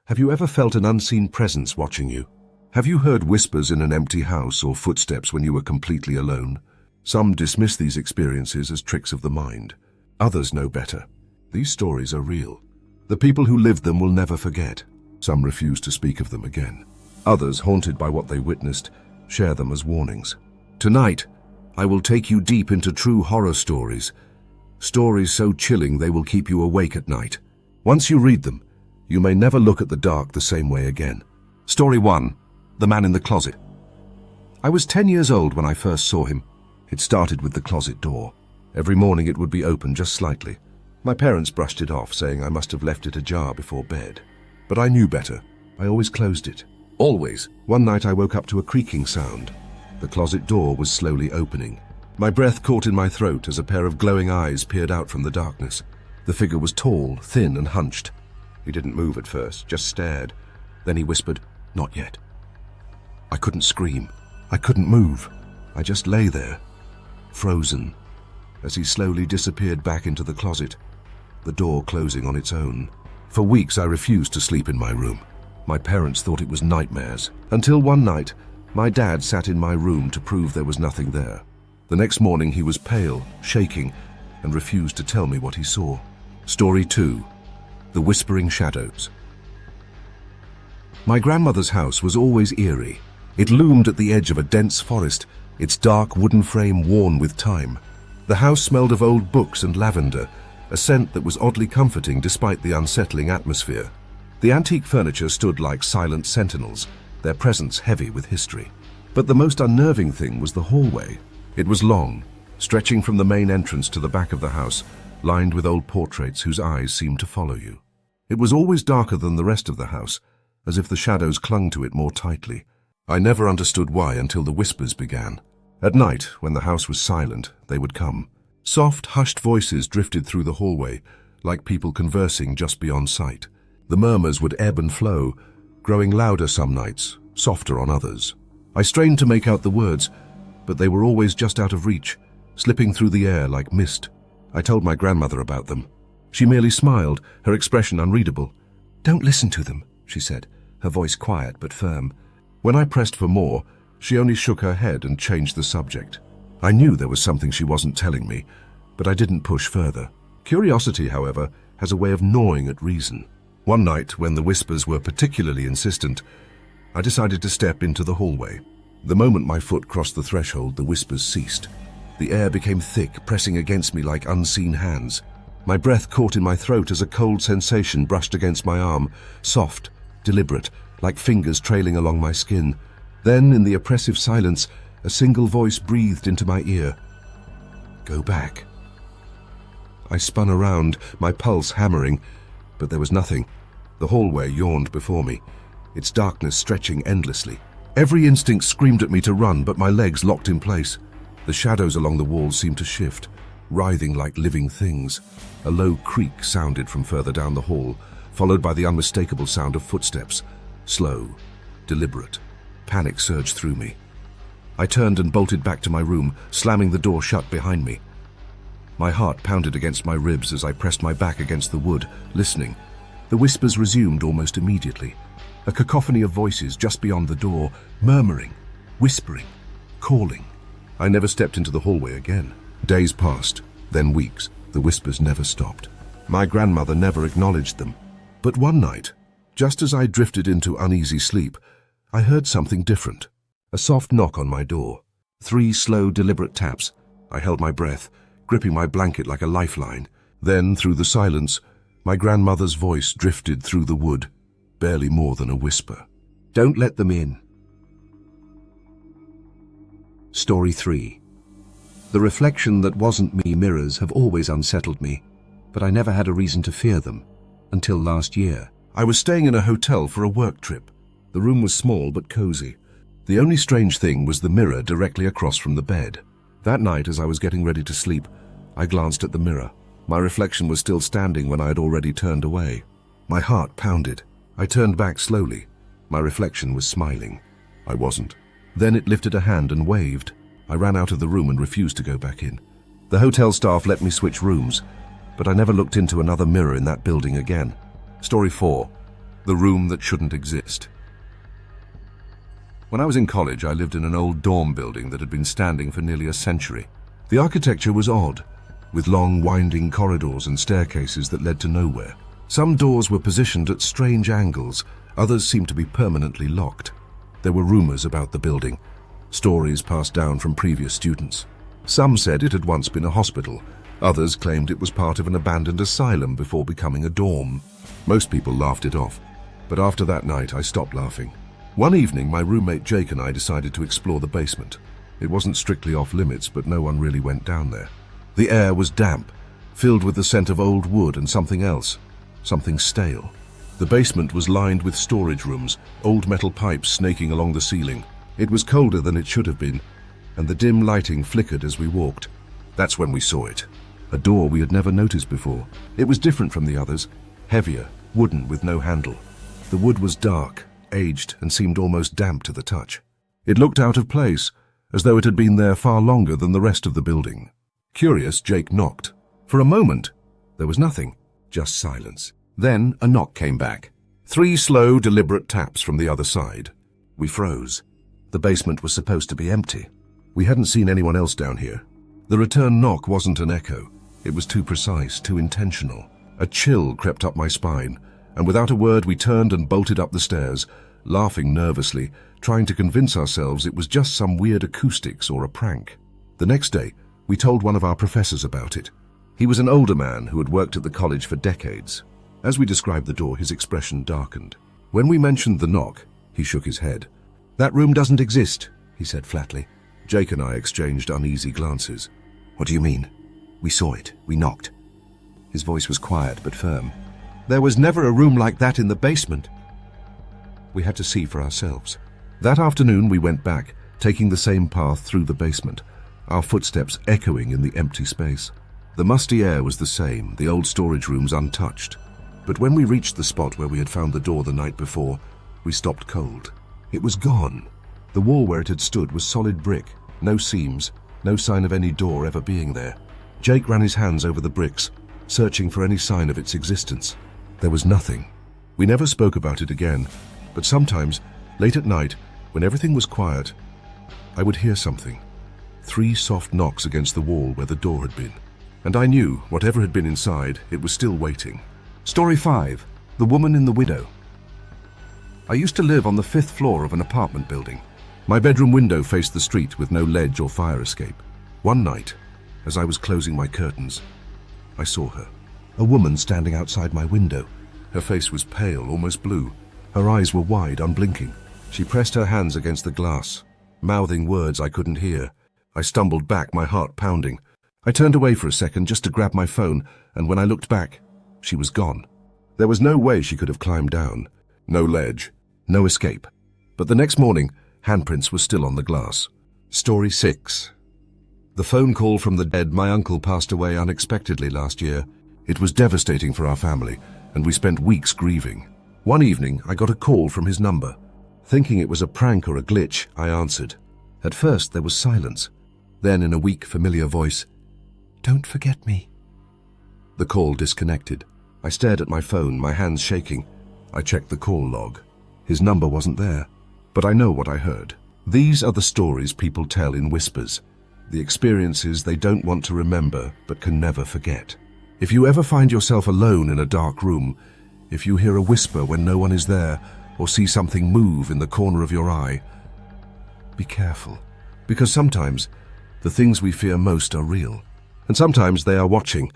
Have you ever felt an unseen presence watching you? Have you heard whispers in an empty house or footsteps when you were completely alone? Some dismiss these experiences as tricks of the mind. Others know better. These stories are real. The people who lived them will never forget. Some refuse to speak of them again. Others, haunted by what they witnessed, share them as warnings. Tonight, I will take you deep into true horror stories. Stories so chilling they will keep you awake at night. Once you read them, you may never look at the dark the same way again. Story 1. The Man in the Closet. I was 10 years old when I first saw him. It started with the closet door. Every morning it would be open just slightly. My parents brushed it off, saying I must have left it ajar before bed. But I knew better. I always closed it. Always. One night I woke up to a creaking sound. The closet door was slowly opening. My breath caught in my throat as a pair of glowing eyes peered out from the darkness. The figure was tall, thin, and hunched. He didn't move at first, just stared. Then he whispered, "Not yet." I couldn't scream. I couldn't move. I just lay there, frozen, as he slowly disappeared back into the closet, the door closing on its own. For weeks I refused to sleep in my room. My parents thought it was nightmares, until one night, my dad sat in my room to prove there was nothing there. The next morning he was pale, shaking, and refused to tell me what he saw. Story 2. The Whispering Shadows. My grandmother's house was always eerie. It loomed at the edge of a dense forest, its dark wooden frame worn with time. The house smelled of old books and lavender, a scent that was oddly comforting despite the unsettling atmosphere. The antique furniture stood like silent sentinels, their presence heavy with history. But the most unnerving thing was the hallway. It was long, stretching from the main entrance to the back of the house, lined with old portraits whose eyes seemed to follow you. It was always darker than the rest of the house, as if the shadows clung to it more tightly. I never understood why until the whispers began. At night, when the house was silent, they would come. Soft, hushed voices drifted through the hallway, like people conversing just beyond sight. The murmurs would ebb and flow, growing louder some nights, softer on others. I strained to make out the words, but they were always just out of reach, slipping through the air like mist. I told my grandmother about them. She merely smiled, her expression unreadable. "Don't listen to them," she said, her voice quiet but firm. When I pressed for more, she only shook her head and changed the subject. I knew there was something she wasn't telling me, but I didn't push further. Curiosity, however, has a way of gnawing at reason. One night, when the whispers were particularly insistent, I decided to step into the hallway. The moment my foot crossed the threshold, the whispers ceased. The air became thick, pressing against me like unseen hands. My breath caught in my throat as a cold sensation brushed against my arm, soft, deliberate, like fingers trailing along my skin. Then, in the oppressive silence, a single voice breathed into my ear. "Go back." I spun around, my pulse hammering, but there was nothing. The hallway yawned before me, its darkness stretching endlessly. Every instinct screamed at me to run, but my legs locked in place. The shadows along the walls seemed to shift, writhing like living things. A low creak sounded from further down the hall, followed by the unmistakable sound of footsteps. Slow, deliberate. Panic surged through me. I turned and bolted back to my room, slamming the door shut behind me. My heart pounded against my ribs as I pressed my back against the wood, listening. The whispers resumed almost immediately. A cacophony of voices just beyond the door, murmuring, whispering, calling. I never stepped into the hallway again. Days passed, then weeks. The whispers never stopped. My grandmother never acknowledged them. But one night, just as I drifted into uneasy sleep, I heard something different. A soft knock on my door. 3 slow, deliberate taps. I held my breath, gripping my blanket like a lifeline. Then, through the silence, my grandmother's voice drifted through the wood, barely more than a whisper. "Don't let them in." Story 3. The reflection that wasn't me mirrors have always unsettled me, but I never had a reason to fear them, until last year. I was staying in a hotel for a work trip. The room was small but cozy. The only strange thing was the mirror directly across from the bed. That night, as I was getting ready to sleep, I glanced at the mirror. My reflection was still standing when I had already turned away. My heart pounded. I turned back slowly. My reflection was smiling. I wasn't. Then it lifted a hand and waved. I ran out of the room and refused to go back in. The hotel staff let me switch rooms, but I never looked into another mirror in that building again. Story 4. The room that shouldn't exist. When I was in college, I lived in an old dorm building that had been standing for nearly a century. The architecture was odd, with long winding corridors and staircases that led to nowhere. Some doors were positioned at strange angles, others seemed to be permanently locked. There were rumors about the building, stories passed down from previous students. Some said it had once been a hospital, others claimed it was part of an abandoned asylum before becoming a dorm. Most people laughed it off, but after that night I stopped laughing. One evening, my roommate Jake and I decided to explore the basement. It wasn't strictly off limits, but no one really went down there. The air was damp, filled with the scent of old wood and something else, something stale. The basement was lined with storage rooms, old metal pipes snaking along the ceiling. It was colder than it should have been, and the dim lighting flickered as we walked. That's when we saw it. A door we had never noticed before. It was different from the others, heavier, wooden with no handle. The wood was dark, aged, and seemed almost damp to the touch. It looked out of place, as though it had been there far longer than the rest of the building. Curious, Jake knocked. For a moment, there was nothing, just silence. Then a knock came back. 3 slow, deliberate taps from the other side. We froze. The basement was supposed to be empty. We hadn't seen anyone else down here. The return knock wasn't an echo. It was too precise, too intentional. A chill crept up my spine, and without a word we turned and bolted up the stairs, laughing nervously, trying to convince ourselves it was just some weird acoustics or a prank. The next day, we told one of our professors about it. He was an older man who had worked at the college for decades. As we described the door, his expression darkened. When we mentioned the knock, he shook his head. "That room doesn't exist," he said flatly. Jake and I exchanged uneasy glances. "What do you mean?" "We saw it. We knocked." His voice was quiet but firm. "There was never a room like that in the basement." We had to see for ourselves. That afternoon we went back, taking the same path through the basement, our footsteps echoing in the empty space. The musty air was the same, the old storage rooms untouched. But when we reached the spot where we had found the door the night before, we stopped cold. It was gone. The wall where it had stood was solid brick, no seams, no sign of any door ever being there. Jake ran his hands over the bricks, searching for any sign of its existence. There was nothing. We never spoke about it again, but sometimes, late at night, when everything was quiet, I would hear something. 3 soft knocks against the wall where the door had been. And I knew, whatever had been inside, it was still waiting. Story 5. The Woman in the Window. I used to live on the 5th floor of an apartment building. My bedroom window faced the street with no ledge or fire escape. One night, as I was closing my curtains, I saw her. A woman standing outside my window. Her face was pale, almost blue. Her eyes were wide, unblinking. She pressed her hands against the glass, mouthing words I couldn't hear. I stumbled back, my heart pounding. I turned away for a second just to grab my phone, and when I looked back, she was gone. There was no way she could have climbed down. No ledge, no escape. But the next morning, handprints were still on the glass. Story 6. The phone call from the dead. My uncle passed away unexpectedly last year. It was devastating for our family, and we spent weeks grieving. One evening, I got a call from his number. Thinking it was a prank or a glitch, I answered. At first, there was silence. Then, in a weak, familiar voice, "Don't forget me." The call disconnected. I stared at my phone, my hands shaking. I checked the call log. His number wasn't there. But I know what I heard. These are the stories people tell in whispers. The experiences they don't want to remember but can never forget. If you ever find yourself alone in a dark room, if you hear a whisper when no one is there, or see something move in the corner of your eye, be careful. Because sometimes the things we fear most are real. And sometimes they are watching,